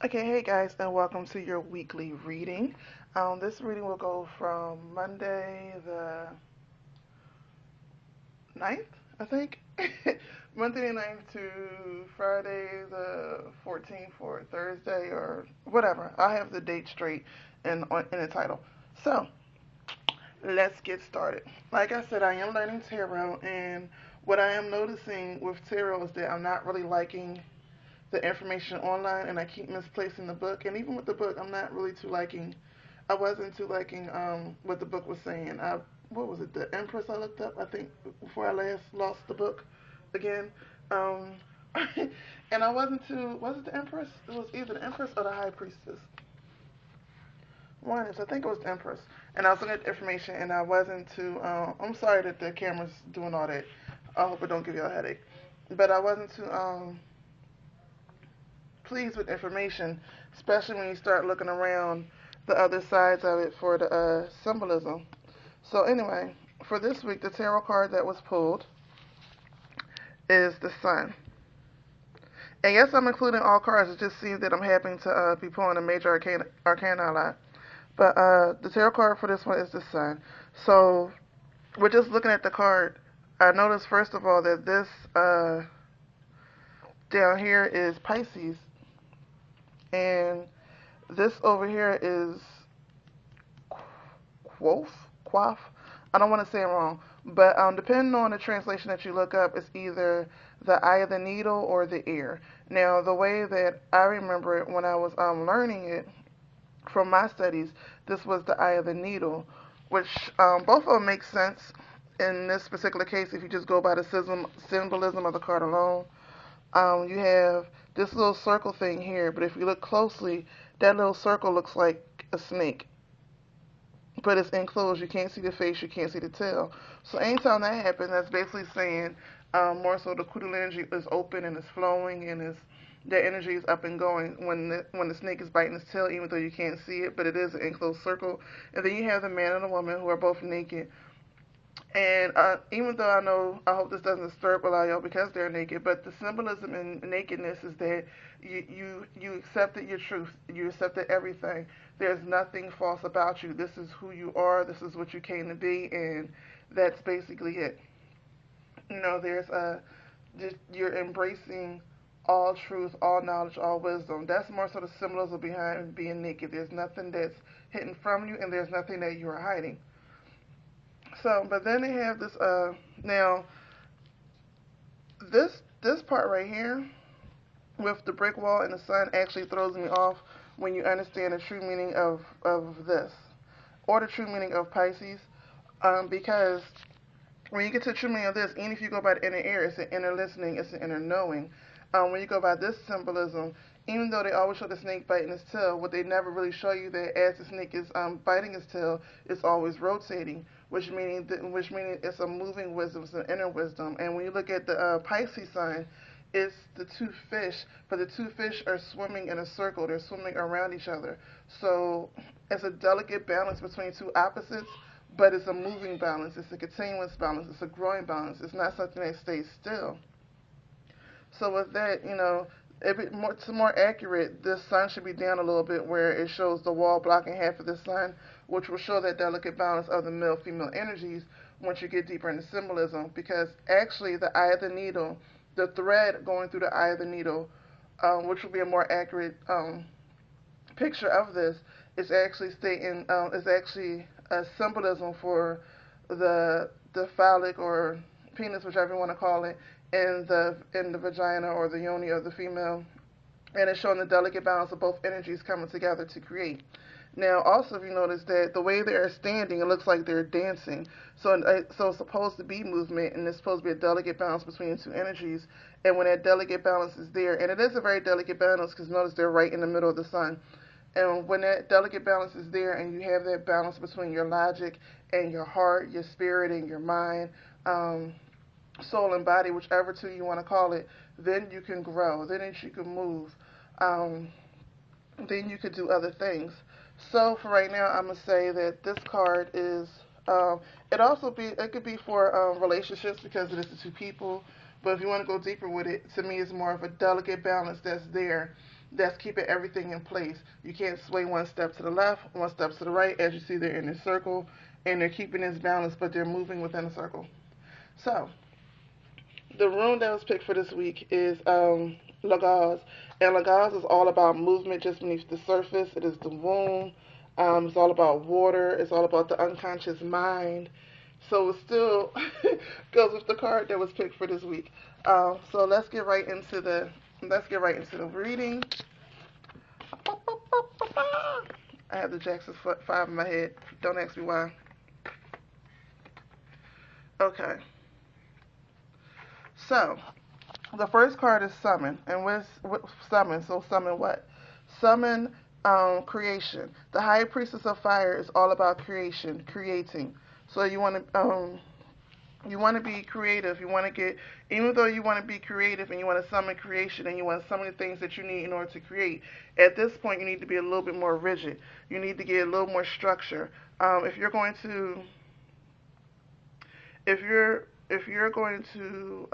Okay, hey guys, and welcome to your weekly reading. This reading will go from Monday the 9th, I think. Monday the 9th to Friday the 14th for Thursday or whatever. I have the date straight in the title. So, let's get started. Like I said, I am learning tarot, and what I am noticing with tarot is that I'm not really liking the information online, and I keep misplacing the book. And even with the book, I'm not really too liking. I wasn't too liking what the book was saying. What was it? The Empress I looked up, I think, before I last lost the book again. Um, and I wasn't too. Was it the Empress? It was either the Empress or the High Priestess. One is, I think it was the Empress. And I was looking at the information, and I wasn't too. I'm sorry that the camera's doing all that. I hope it don't give you a headache. But I wasn't too pleased with information, especially when you start looking around the other sides of it for the symbolism. So anyway, for this week, the tarot card that was pulled is the Sun. And yes, I'm including all cards. It just seems that I'm having to be pulling a major arcana a lot. But the tarot card for this one is the Sun. So we're just looking at the card. I noticed first of all that this down here is Pisces, and this over here is Quoth, Quaff. I don't want to say it wrong, but depending on the translation that you look up, it's either the eye of the needle or the ear. Now, the way that I remember it when I was learning it from my studies, this was the eye of the needle, which both of them make sense in this particular case if you just go by the symbolism of the card alone. You have this little circle thing here, but if you look closely, that little circle looks like a snake, but it's enclosed. You can't see the face, you can't see the tail. So anytime that happens, that's basically saying more so the Kundalini energy is open and it's flowing and is the energy is up and going when the snake is biting its tail, even though you can't see it, but it is an enclosed circle. And then you have the man and the woman who are both naked. And even though I hope this doesn't disturb a lot of y'all because they're naked, but the symbolism in nakedness is that you accepted your truth, you accepted everything. There's nothing false about you. This is who you are. This is what you came to be, and that's basically it. There's just you're embracing all truth, all knowledge, all wisdom. That's more sort of symbolism behind being naked. There's nothing that's hidden from you, and there's nothing that you are hiding. So, but then they have this. Now this part right here with the brick wall and the sun actually throws me off when you understand the true meaning of this or the true meaning of Pisces, because when you get to the true meaning of this, even if you go by the inner ear, it's an inner listening, it's an inner knowing. When you go by this symbolism, even though they always show the snake biting its tail, what they never really show you that as the snake is biting its tail, it's always rotating, which meaning it's a moving wisdom, it's an inner wisdom. And when you look at the Pisces sign, it's the two fish, but the two fish are swimming in a circle. They're swimming around each other. So it's a delicate balance between two opposites, but it's a moving balance. It's a continuous balance. It's a growing balance. It's not something that stays still. So with that, to more accurate, this sun should be down a little bit where it shows the wall blocking half of the sun, which will show that delicate balance of the male-female energies once you get deeper into symbolism. Because actually, the eye of the needle, the thread going through the eye of the needle, which will be a more accurate picture of this, is actually a symbolism for the phallic or penis, whichever you want to call it, in the vagina or the yoni of the female, and it's showing the delicate balance of both energies coming together to create. Now, also, if you notice that the way they're standing, it looks like they're dancing. So it's supposed to be movement, and it's supposed to be a delicate balance between the two energies. And when that delicate balance is there, and it is a very delicate balance, because notice they're right in the middle of the sun. And when that delicate balance is there, and you have that balance between your logic and your heart, your spirit and your mind, soul and body, whichever two you want to call it, then you can grow. Then you can move. Um, then you could do other things. So for right now, I'm gonna say that this card is. Um, it could be for relationships because it is the two people. But if you want to go deeper with it, to me, it's more of a delicate balance that's there. that's keeping everything in place. You can't sway one step to the left, one step to the right. As you see, they're in a circle, and they're keeping this balance, but they're moving within a circle. So, the room that was picked for this week is Lagaz. And Lagaz is all about movement just beneath the surface. It is the womb. It's all about water. It's all about the unconscious mind. So it still goes with the card that was picked for this week. So let's get right into the reading. I have the Jackson 5 in my head. Don't ask me why. Okay. So the first card is summon, and what summon? So summon what? Summon creation. The high priestess of fire is all about creation, creating. So you want to be creative. You want to get, even though you want to be creative and you want to summon creation and you want to summon the things that you need in order to create. At this point, you need to be a little bit more rigid. You need to get a little more structure. If you're going to, if you're going to,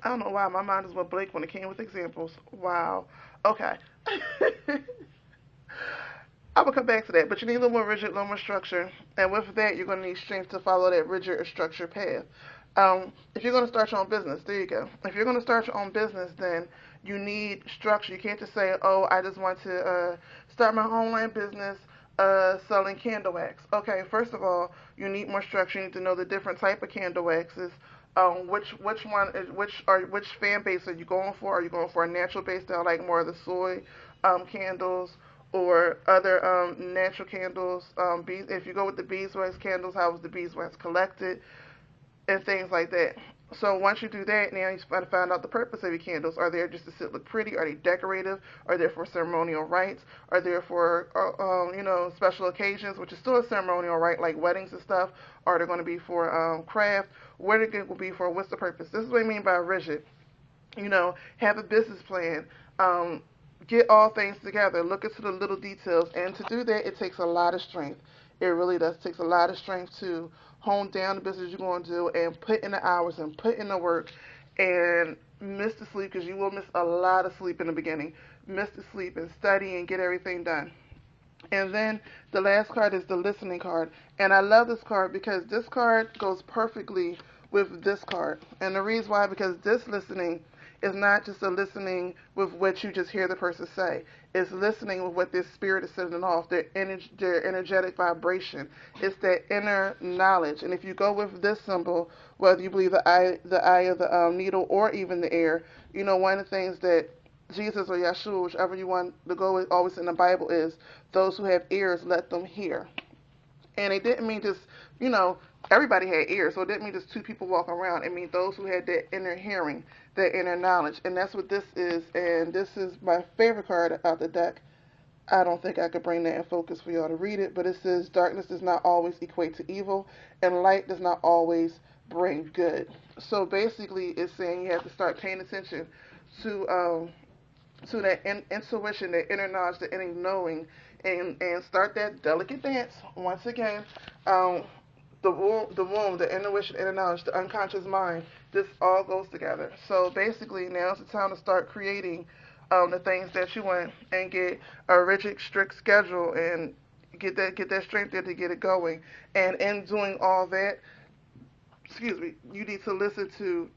I don't know why my mind is what Blake when it came with examples. Wow. Okay. I will come back to that, but you need a little more rigid, a little more structure, and with that, you're going to need strength to follow that rigid or structured path. If you're going to start your own business, there you go. If you're going to start your own business, then you need structure. You can't just say, "Oh, I just want to start my online business selling candle wax." Okay, first of all, you need more structure. You need to know the different type of candle waxes. Which one is which fan base are you going for? Are you going for a natural base style like more of the soy candles? Or other natural candles. If you go with the beeswax candles, how was the beeswax collected, and things like that. So once you do that, now you got to find out the purpose of your candles. Are they just to sit look pretty? Are they decorative? Are they for ceremonial rites? Are they for special occasions, which is still a ceremonial rite like weddings and stuff? Are they going to be for craft? What are they going to be for? What's the purpose? This is what I mean by rigid. Have a business plan. Get all things together. Look into the little details. And to do that, it takes a lot of strength. It really does. It takes a lot of strength to hone down the business you're going to do and put in the hours and put in the work and miss the sleep because you will miss a lot of sleep in the beginning. Miss the sleep and study and get everything done. And then the last card is the listening card. And I love this card because this card goes perfectly with this card. And the reason why, because this listening is not just a listening with what you just hear the person say. It's listening with what their spirit is sending off, their energetic vibration. It's that inner knowledge. And if you go with this symbol, whether you believe the eye of the needle or even the air, one of the things that Jesus or Yeshua, whichever you want to go with, always in the Bible is, those who have ears, let them hear. And it didn't mean just, everybody had ears, so it didn't mean just two people walking around. It means those who had that inner hearing, that inner knowledge. And that's what this is. And this is my favorite card out the deck. I don't think I could bring that in focus for y'all to read it, but it says darkness does not always equate to evil, and light does not always bring good. So basically, it's saying you have to start paying attention to that intuition, that inner knowledge, the inner knowing, and start that delicate dance. Once again, the womb, the intuition, inner knowledge, the unconscious mind, this all goes together. So basically, now's the time to start creating the things that you want and get a rigid, strict schedule and get that strength there to get it going. And in doing all that, you need to listen to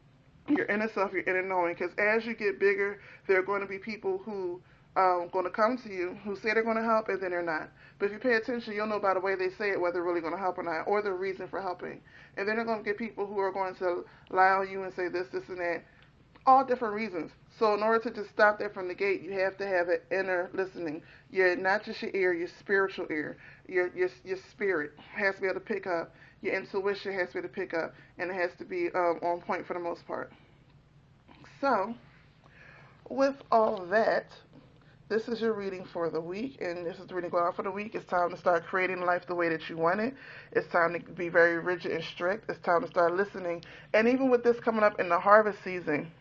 your inner self, your inner knowing, because as you get bigger, there are going to be people who going to come to you who say they're going to help and then they're not. But if you pay attention, you'll know by the way they say it whether they're really going to help or not, or the reason for helping. And then they're going to get people who are going to lie on you and say this, and that, all different reasons. So in order to just stop that from the gate, you have to have an inner listening. Not just your ear, your spiritual ear, your spirit has to be able to pick up. Your intuition has to be able to pick up, and it has to be on point for the most part. So, with all that, this is your reading for the week, and this is the reading going on for the week. It's time to start creating life the way that you want it. It's time to be very rigid and strict. It's time to start listening. And even with this coming up in the harvest season,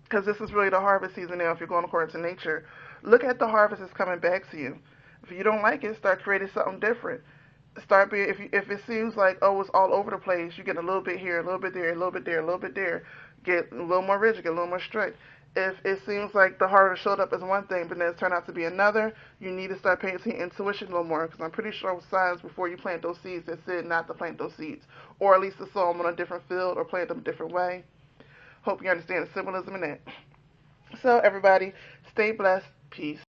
because this is really the harvest season now if you're going according to nature, look at the harvest that's coming back to you. If you don't like it, start creating something different. Start being, if it seems like, oh, it's all over the place, you get a little bit here, a little bit there, a little bit there, a little bit there, get a little more rigid, get a little more strict. If it seems like the harvest showed up as one thing, but then it's turned out to be another, you need to start paying attention to intuition a little more, because I'm pretty sure signs before you plant those seeds that said not to plant those seeds, or at least to sow them on a different field or plant them a different way. Hope you understand the symbolism in that. So everybody, stay blessed. Peace.